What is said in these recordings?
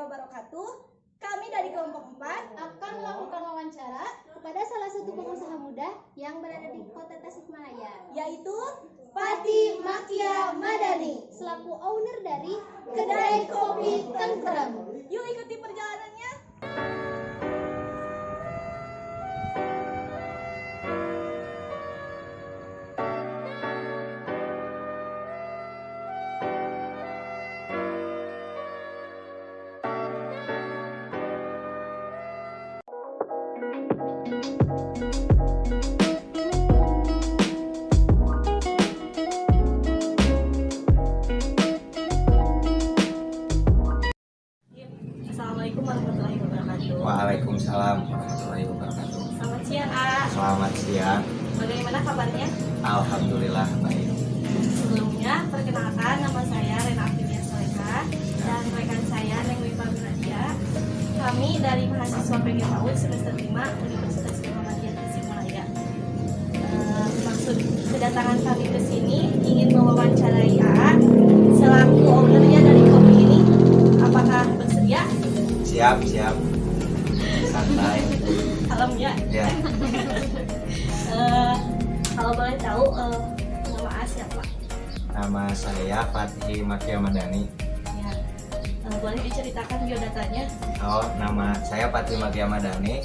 wabarakatuh. Kami dari kelompok 4 akan melakukan wawancara kepada salah satu pengusaha muda yang berada di kota Tasikmalaya, yaitu Fatih Makia Madani, selaku owner dari Kedai Kopi Tengkrem. Yuk ikuti perjalanannya. Assalamualaikum warahmatullahi wabarakatuh. Waalaikumsalam warahmatullahi wabarakatuh. Selamat siang, A. Selamat siang. Bagaimana kabarnya? Alhamdulillah baik. Sebelumnya, perkenalkan nama saya Rena Afilia Soleka dan rekan saya Neng Wipa Miradia. Kami dari mahasiswa PG PAUD semester 5 Universitas Muhammadiyah Tasikmalaya. Maksud kedatangan kami ke sini ingin mewawancarai A selaku ownernya dari kopi ini. Apakah bersedia? Siap. Santai. Kalem ya. Ya. Kalau boleh tahu nama A siapa? Nama saya Fatih Makia Madani. Ya. Boleh diceritakan biodatanya? Oh, nama saya Fatih Makia Madani.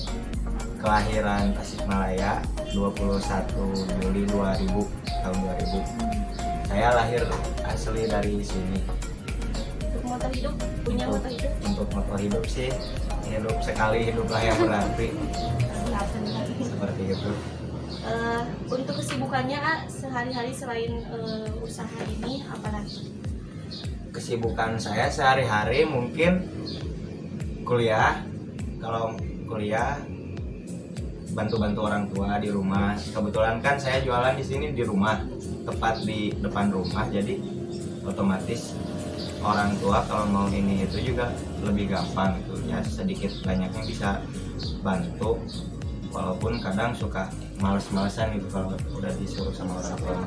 Kelahiran Tasikmalaya 21 Juli 2000 tahun 2000. Saya lahir asli dari sini. Untuk motor hidup, punya motor hidup? Untuk motor hidup sih hidup sekali hiduplah yang berarti. Seperti itu. Untuk kesibukannya sehari-hari selain usaha ini apa lagi? Kesibukan saya sehari-hari mungkin kuliah. Kalau kuliah bantu-bantu orang tua di rumah. Kebetulan kan saya jualan di sini di rumah, tepat di depan rumah, jadi otomatis orang tua kalau mau ini itu juga lebih gampang gitu ya, sedikit banyaknya bisa bantu, walaupun kadang suka males-malesan gitu kalau udah disuruh sama orang tua.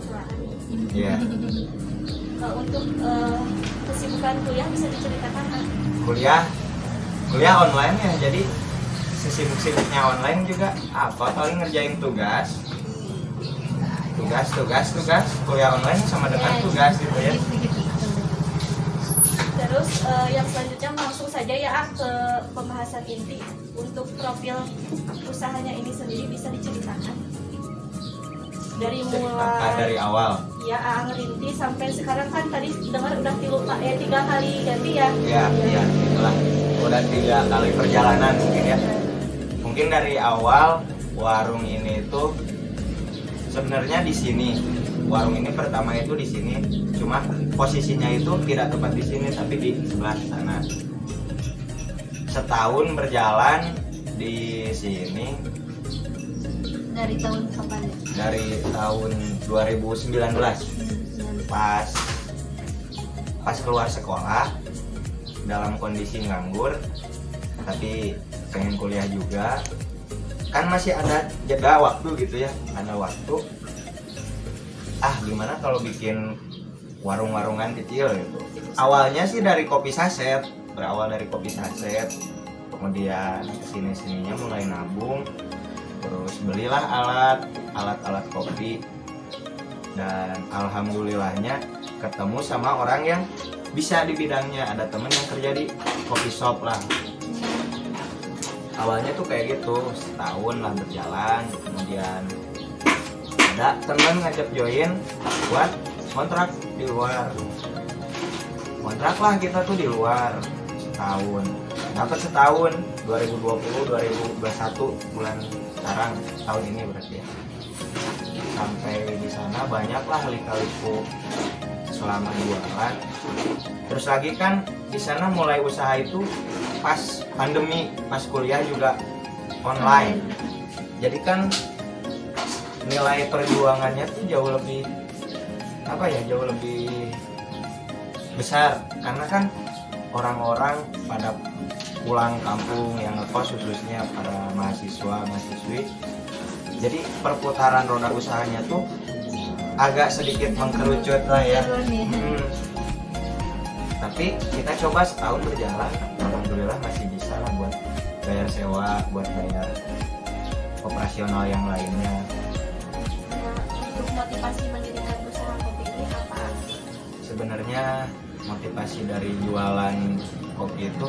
Iya. Untuk kesibukan kuliah bisa diceritakan kan? Kuliah online ya, jadi sesibuk-sibuknya online juga apa paling ngerjain tugas kuliah online sama dengan tugas gitu ya. Terus yang selanjutnya langsung saja ya ke pembahasan inti. Untuk profil usahanya ini sendiri bisa diceritakan dari mulai dari awal. Ya, ngerintis sampai sekarang kan tadi dengar udah 3 kali ganti ya. Iya, itulah udah 3 kali perjalanan mungkin ya. Mungkin dari awal warung ini tuh sebenarnya di sini. Warung ini pertama itu di sini, cuma posisinya itu tidak tepat di sini tapi di sebelah sana. Setahun berjalan di sini. Dari tahun kapan? Dari tahun 2019. Pas keluar sekolah dalam kondisi nganggur tapi pengen kuliah juga, kan masih ada jeda waktu gitu ya, ada waktu. Gimana kalau bikin warung-warungan kecil gitu. Awalnya sih dari kopi saset, berawal dari kopi saset, kemudian kesini-sininya mulai nabung, terus belilah alat kopi, dan alhamdulillahnya ketemu sama orang yang bisa di bidangnya. Ada temen yang kerja di coffee shop lah. Awalnya tuh kayak gitu, setahun lah berjalan, kemudian ada temen ngajak join buat kontrak di luar. Kontrak lah kita tuh di luar setahun. Dapat setahun 2020-2021 bulan sekarang, tahun ini berarti ya. Sampai di sana banyak lah lika-liku selama jualan. Terus lagi kan di sana mulai usaha itu pas pandemi, pas kuliah juga online. Jadi kan nilai perjuangannya tuh jauh lebih besar, karena kan orang-orang pada pulang kampung yang ngekos, khususnya para mahasiswi. Jadi perputaran roda usahanya tuh agak sedikit mengkerucut lah ya. Tapi kita coba setahun berjalan, alhamdulillah masih bisa lah buat bayar sewa, buat bayar operasional yang lainnya. Nah, untuk motivasi mendirikan usaha kopi ini apa? Sebenarnya motivasi dari jualan kopi itu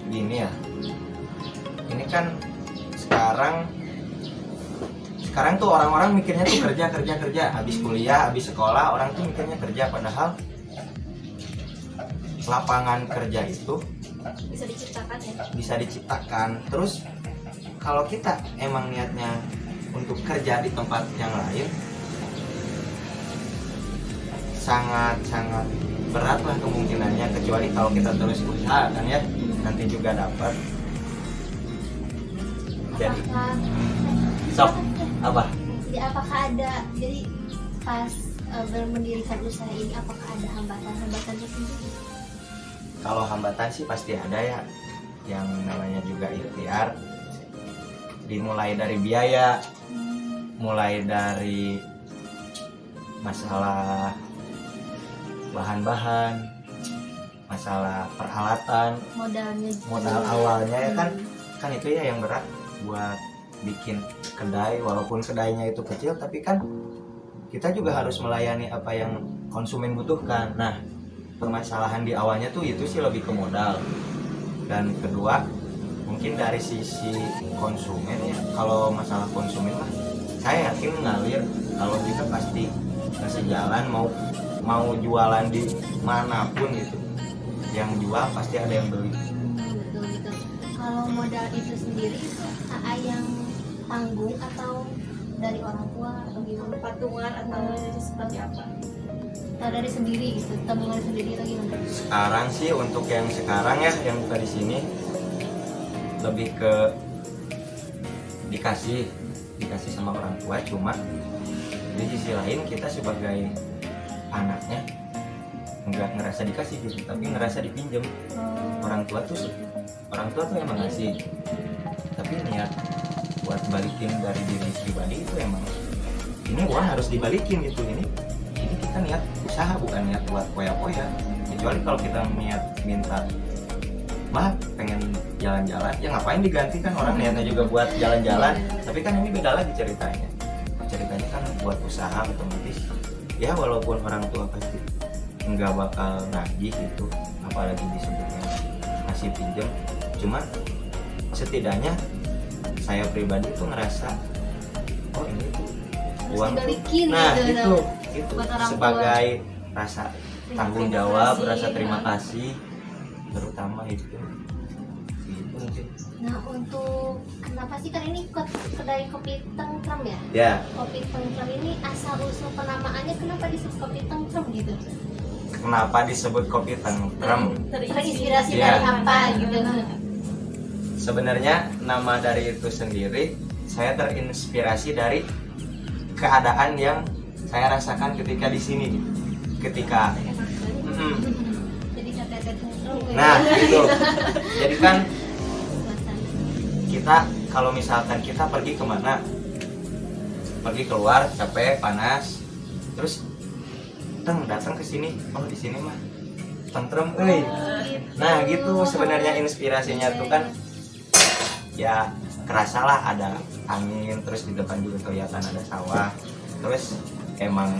gini ya, ini kan sekarang tuh orang-orang mikirnya tuh kerja, habis kuliah, habis sekolah orang tuh mikirnya kerja, padahal lapangan kerja itu Bisa diciptakan ya? bisa diciptakan. Terus kalau kita emang niatnya untuk kerja di tempat yang lain, sangat berat lah kemungkinannya, kecuali kalau kita terus usaha kan ya, nanti juga dapat. Jadi sok apa? Jadi apakah ada, jadi pas mendirikan usaha ini apakah ada hambatan-hambatannya sendiri? Kalau hambatan sih pasti ada ya, yang namanya juga ikhtiar. Dimulai dari biaya, mulai dari masalah bahan-bahan, masalah peralatan, modal awalnya ya kan itu ya yang berat buat bikin kedai. Walaupun kedainya itu kecil, tapi kan kita juga harus melayani apa yang konsumen butuhkan. Nah, permasalahan di awalnya tuh itu sih lebih ke modal. Dan kedua, mungkin dari sisi konsumen ya, kalau masalah konsumen mah saya yakin ngalir, kalau kita pasti kasih jalan, mau jualan di manapun gitu, yang jual pasti ada yang beli. Betul. Kalau modal itu sendiri AA yang tanggung atau dari orang tua atau gimana? Patungan atau seperti apa? Atau dari sendiri gitu, tabungan sendiri atau gimana? Sekarang sih untuk yang sekarang ya, yang buka di sini lebih ke dikasih sama orang tua. Cuma di sisi lain kita sebagai anaknya nggak ngerasa dikasih gitu, tapi ngerasa dipinjem. Orang tua tuh emang ngasih, tapi niat buat balikin dari diri pribadi itu emang ini uang harus dibalikin gitu. Ini kita niat usaha, bukan niat buat poya-poya. Kecuali kalau kita niat minta mah pengen jalan-jalan, ya ngapain diganti, kan orang niatnya juga buat jalan-jalan. Tapi kan ini beda lagi ceritanya kan buat usaha otomatis ya, walaupun orang tua pasti nggak bakal nagih gitu, apalagi disebutnya masih pinjam. Cuman setidaknya saya pribadi tuh ngerasa oh ini tuh uang tuh, dibalikin nah gitu, itu buat orang tua. sebagai rasa tanggung jawab, kasih, rasa terima ya. kasih, terutama itu mungkin. Nah, untuk kenapa sih, kan ini kedai kopi Tengkrem ya? Ya, Kopi Tengkrem ini asal usul penamaannya kenapa disebut kopi Tengkrem gitu? kenapa disebut kopi Tengkrem? Terinspirasi Ya. dari apa gitu? Sebenarnya nama dari itu sendiri saya terinspirasi dari keadaan yang saya rasakan ketika di sini, ketika Jadi kata Tengkrem. nah gitu. Jadi kan kita kalau misalkan kita pergi kemana, pergi keluar capek panas, terus datang ke sini, oh di sini mah tentrem, nah gitu. Sebenarnya inspirasinya tuh kan ya kerasa lah ada angin, terus di depan juga kelihatan ada sawah. Terus emang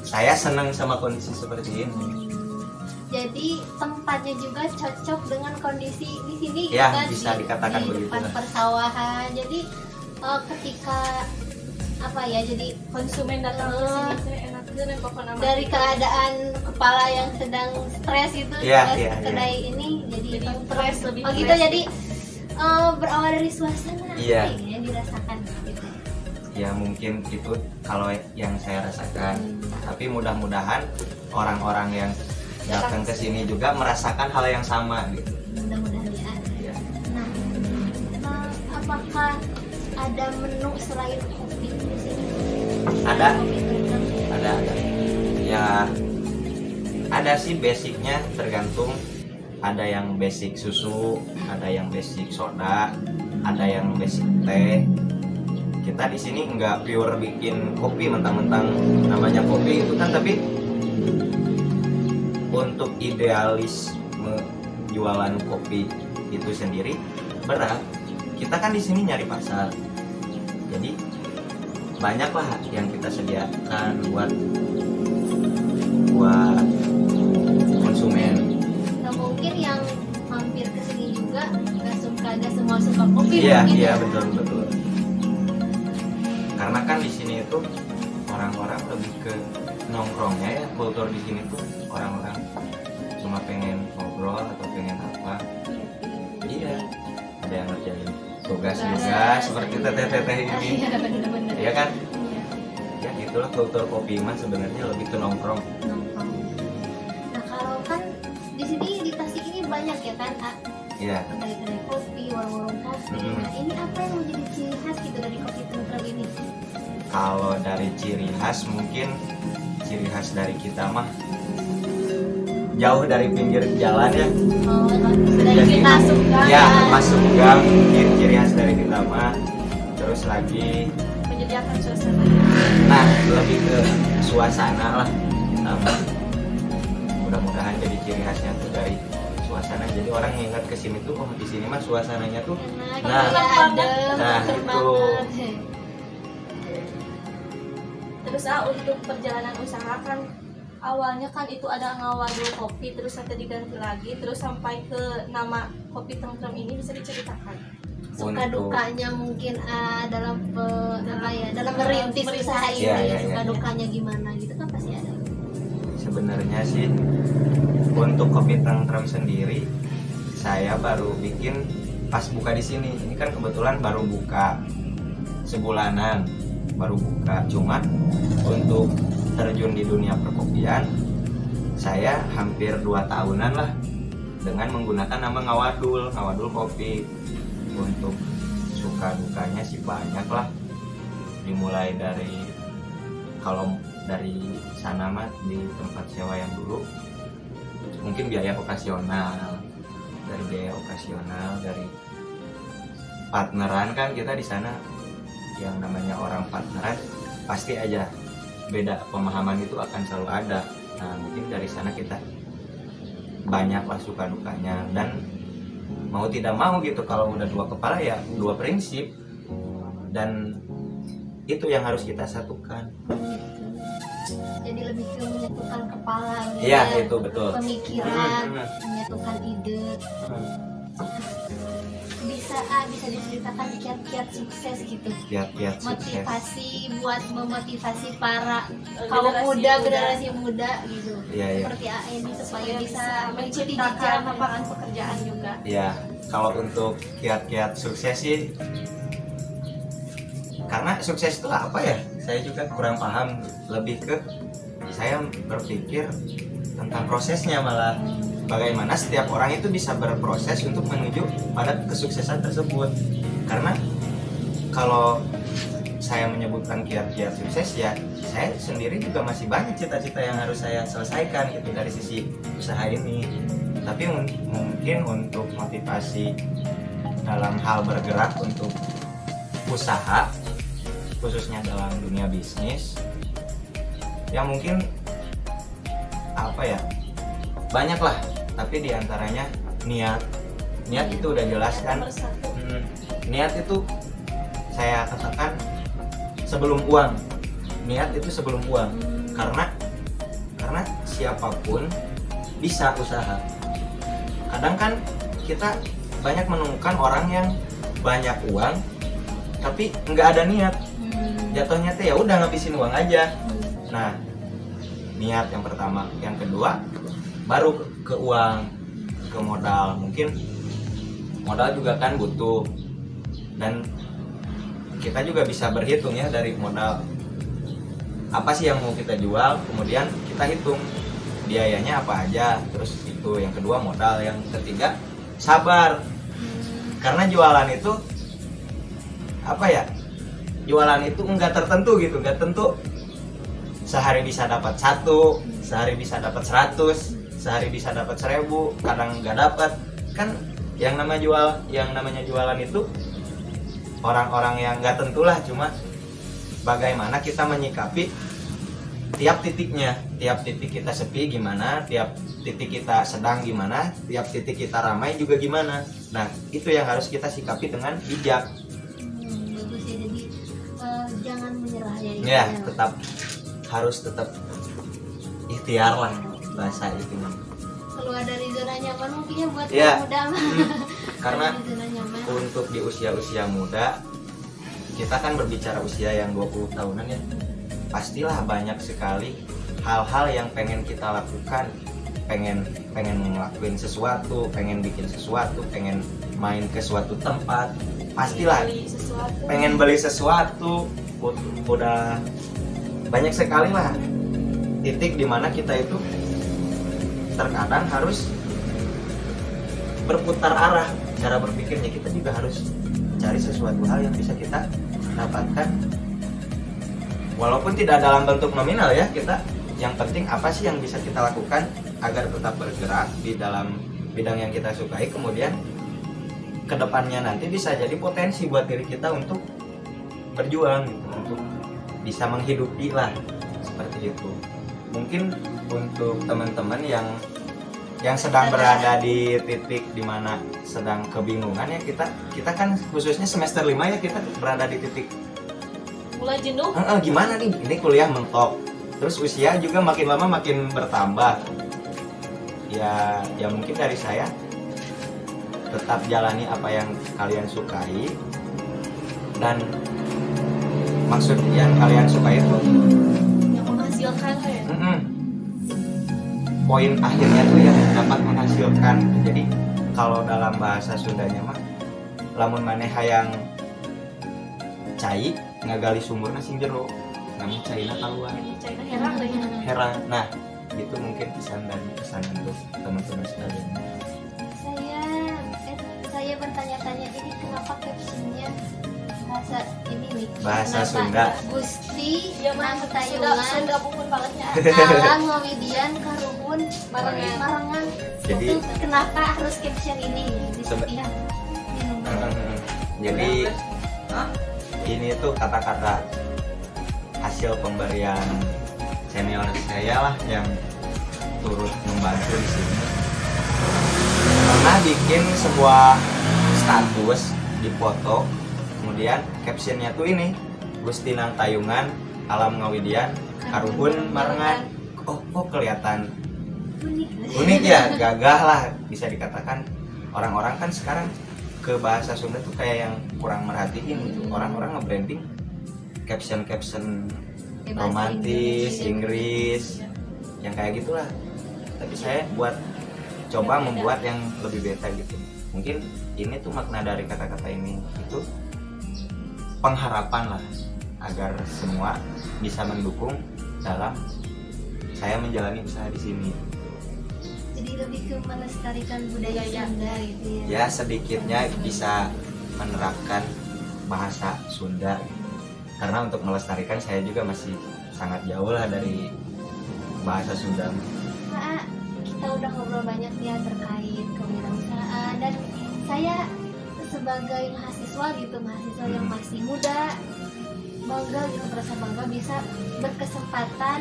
saya senang sama kondisi seperti ini. Jadi tempatnya juga cocok dengan kondisi di sini, Ya, kan? bisa dikatakan di begitu depan lah. persawahan. Jadi ketika apa ya, jadi Konsumen datang ke sini teh enak dan pokoknya dari keadaan kepala yang sedang stres itu, Iya, ke iya, kedai ini jadi fresh, lebih oh gitu. fresh. Jadi berawal dari suasana Iya. yang dirasakan gitu. Ya mungkin itu kalau yang saya rasakan, tapi mudah-mudahan orang-orang yang datang ke sini juga merasakan hal yang sama gitu. Mudah-mudahan ya. Ya. Nah, apakah ada menu selain kopi di sini? Ada. Kopi Tengkrem. Ada ya, ada sih basicnya, tergantung. Ada yang basic susu, ada yang basic soda, ada yang basic teh. Kita di sini nggak pure bikin kopi mentang-mentang namanya kopi itu kan, tapi untuk idealisme jualan kopi itu sendiri berat. Kita kan di sini nyari pasar, jadi banyaklah yang kita sediakan buat konsumen. Nah, mungkin yang mampir ke sini juga gak semua suka kopi. Iya mungkin iya ya. betul. Karena kan di sini itu orang-orang lebih ke nongkrongnya ya, kultur di sini tuh orang-orang cuma pengen ngobrol atau pengen apa. Iya, ada yang ngerjain tugas juga seperti teteh-teteh ini. Iya, bener-bener. Iya kan? Iya. Ya gitulah kultur kopi mah sebenarnya lebih ke nongkrong. Nongkrong. Nah, kalau kan di sini di Tasik ini banyak ya kan, Iya. kedai-kedai kopi, warung-warung kopi. Mm-mm. Nah, ini apa yang menjadi ciri khas gitu dari kopi tentrem ini? Kalau dari ciri khas, mungkin ciri khas dari kita mah jauh dari pinggir jalan ya. Oh, dari Jadi, kita suka ya masuk gang, ciri khas dari kita mah. Terus lagi, Menyediakan suasana. nah lebih ke suasana lah kita mah. Mudah-mudahan jadi ciri khasnya tuh dari suasana. Jadi orang yang ingat ke sini tuh, oh di sini mah suasananya tuh. enak, Nah, ya, adem, nah, adem itu. banget. Terus untuk perjalanan usaha kan awalnya kan itu ada ngawal dulu kopi, terus nanti diganti lagi, terus sampai ke nama kopi tentrem ini bisa diceritakan. Suka Untuk- dukanya mungkin dalam apa ya, dalam merintis usaha ini, Iya, iya, suka iya. dukanya gimana gitu kan pasti ada. Sebenarnya sih untuk kopi tentrem sendiri saya baru bikin pas buka di sini. Ini kan kebetulan baru buka sebulanan, baru buka. Cuma untuk terjun di dunia perkopian saya hampir 2 tahunan lah dengan menggunakan nama Ngawadul Kopi. Untuk suka dukanya sih banyak lah, dimulai dari kalau dari sana mah di tempat sewa yang dulu mungkin biaya operasional, dari partneran kan kita di sana yang namanya orang partneran pasti aja beda pemahaman itu akan selalu ada. Nah mungkin dari sana kita banyaklah suka dukanya, dan mau tidak mau gitu kalau udah 2 kepala ya 2 prinsip, dan itu yang harus kita satukan. Jadi lebih ke menyatukan kepala gitu Iya ya, itu betul. pemikiran, menyatukan ide. Bisa diceritakan kiat-kiat sukses gitu, Kiat-kiat sukses. motivasi buat memotivasi para generasi muda gitu, Iya, iya. seperti ini supaya bisa mengikuti menciptakan jejak lapangan pekerjaan juga. Ya, kalau untuk kiat-kiat sukses sih, karena sukses itu apa ya? Saya juga kurang paham. Lebih ke saya berpikir tentang prosesnya, malah bagaimana setiap orang itu bisa berproses untuk menuju pada kesuksesan tersebut. Karena kalau saya menyebutkan kiat-kiat sukses ya, saya sendiri juga masih banyak cita-cita yang harus saya selesaikan gitu dari sisi usaha ini. Tapi mungkin untuk motivasi dalam hal bergerak untuk usaha, khususnya dalam dunia bisnis, ya mungkin apa ya, banyak lah, tapi diantaranya niat itu udah jelas kan. Nomor 1. Niat itu saya katakan sebelum uang. Niat itu sebelum uang, karena siapapun bisa usaha. Kadang kan kita banyak menemukan orang yang banyak uang tapi nggak ada niat, jatuhnya teh ya udah ngabisin uang aja. Nah, niat yang pertama, yang kedua baru ke uang, ke modal. Mungkin modal juga kan butuh, dan kita juga bisa berhitung ya dari modal apa sih yang mau kita jual, kemudian kita hitung biayanya apa aja. Terus itu yang kedua modal, yang ketiga sabar, karena jualan itu apa ya, jualan itu enggak tertentu gitu, enggak tentu sehari bisa dapat 1, sehari bisa dapat 100, sehari bisa dapat 1000, kadang enggak dapat. Kan yang namanya jualan itu orang-orang yang enggak tentulah, cuma bagaimana kita menyikapi tiap titiknya, tiap titik kita sepi gimana, tiap titik kita sedang gimana, tiap titik kita ramai juga gimana. Nah itu yang harus kita sikapi dengan bijak. Bagus ya, jadi jangan menyerah ya. Ya harus tetap ikhtiar lah bahasa itu. Keluar dari zona nyaman mungkin ya buat Ya. anak muda mah. Karena Dari zona nyaman. untuk di usia-usia muda, kita kan berbicara usia yang 20 tahunan ya, pastilah banyak sekali hal-hal yang pengen kita lakukan, pengen ngelakuin sesuatu, pengen bikin sesuatu, pengen main ke suatu tempat, pastilah Beli sesuatu. pengen beli sesuatu. Udah banyak sekali lah titik dimana kita itu terkadang harus berputar arah cara berpikirnya. Kita juga harus cari sesuatu hal yang bisa kita dapatkan walaupun tidak dalam bentuk nominal ya. Kita yang penting apa sih yang bisa kita lakukan agar tetap bergerak di dalam bidang yang kita sukai, kemudian kedepannya nanti bisa jadi potensi buat diri kita untuk berjuang gitu, untuk bisa menghidupi lah, seperti itu. Mungkin untuk teman-teman yang sedang berada di titik dimana sedang kebingungan ya, kita kan khususnya semester 5 ya, kita berada di titik Mulai jenuh. gimana nih, ini kuliah mentok, terus usia juga makin lama makin bertambah ya mungkin dari saya tetap jalani apa yang kalian sukai, dan maksud yang kalian sukai itu Yang menghasilkan ya. poin akhirnya tuh yang dapat menghasilkan. Jadi kalau dalam bahasa Sundanya mah lamun maneh hayang cai ngagali sumurna sing jero, namun caina keluar China herang deh. herang. Nah itu mungkin pesan dan kesan untuk teman-teman sekalian. Saya bertanya-tanya ini kenapa captionnya bahasa ini nih, Bahasa kenapa Sunda. Gusti Ya mah nang sudah tayungan bukan balasnya. alam ngawidian karuhun marangan. Jadi Itu kenapa harus caption ini di Sebe- setiap minum? jadi ini tuh kata-kata hasil pemberian senior saya lah yang turut membantu di sini. Pernah bikin sebuah status di foto, kemudian captionnya tuh ini, Gusti nang tayungan alam ngawidian karuhun marengan. Oh kok kelihatan unik ya, gagah lah bisa dikatakan. Orang-orang kan sekarang ke bahasa Sunda tuh kayak yang kurang merhatiin gitu. Orang-orang nge-branding caption romantis, Inggris, yang kayak gitulah. Tapi saya coba membuat yang lebih beta gitu. Mungkin ini tuh makna dari kata-kata ini itu pengharapan lah agar semua bisa mendukung dalam saya menjalani usaha di sini. Jadi lebih ke melestarikan budaya Sunda gitu ya. Ya sedikitnya bisa menerapkan bahasa Sunda. Karena untuk melestarikan saya juga masih sangat jauh lah dari bahasa Sunda. Pak, kita udah ngobrol banyak ya terkait kewirausahaan, dan saya sebagai mahasiswa yang masih muda, bangga gitu, merasa bangga bisa berkesempatan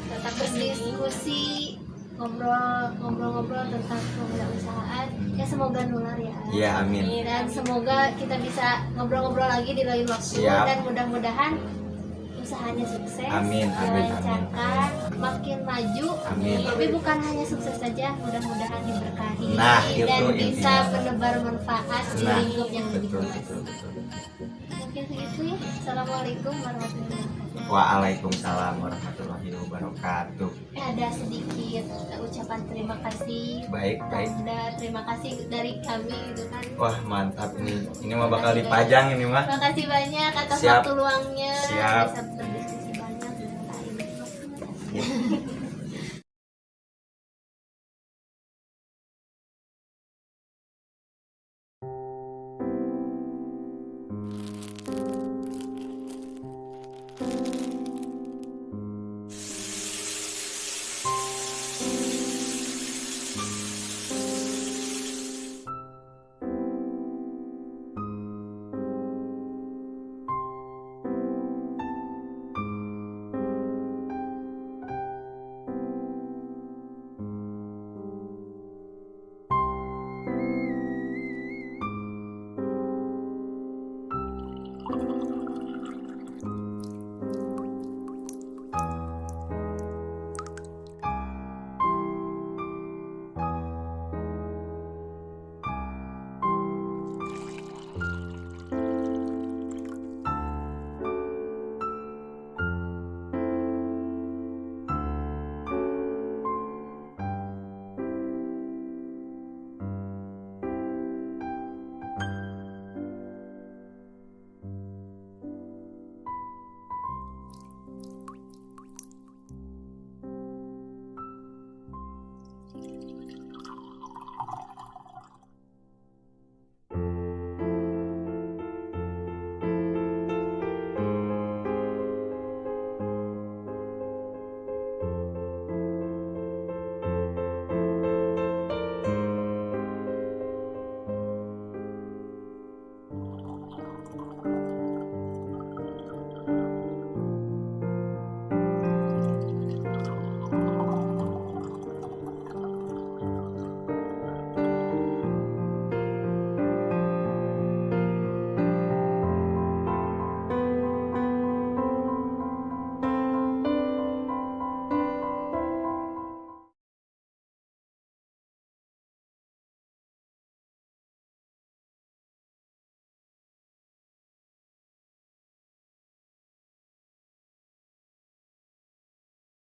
Tetap berdiskusi, ngobrol-ngobrol tentang kewirausahaan. Ya semoga nular ya. Iya amin. Dan semoga kita bisa ngobrol-ngobrol lagi di lain waktu. Siap. Dan mudah-mudahan usahanya sukses, Amin, amin, dilancarkan, makin maju. Amin. Tapi bukan hanya sukses saja, mudah-mudahan diberkahi Nah, itu dan bisa intinya. menebar manfaat di Nah, lingkup yang lebih betul, luas. betul, betul. Mungkin segitu ya. Assalamualaikum warahmatullahi wabarakatuh. Waalaikumsalam warahmatullahi wabarakatuh. Ada sedikit ucapan terima kasih. Baik, baik. Tanda terima kasih dari kami gitu kan. Wah mantap nih. Ini mah bakal dipajang ini mah. Terima kasih banyak atas Siap. waktu luangnya. Siap. Bisa berdiskusi banyak dengan ini.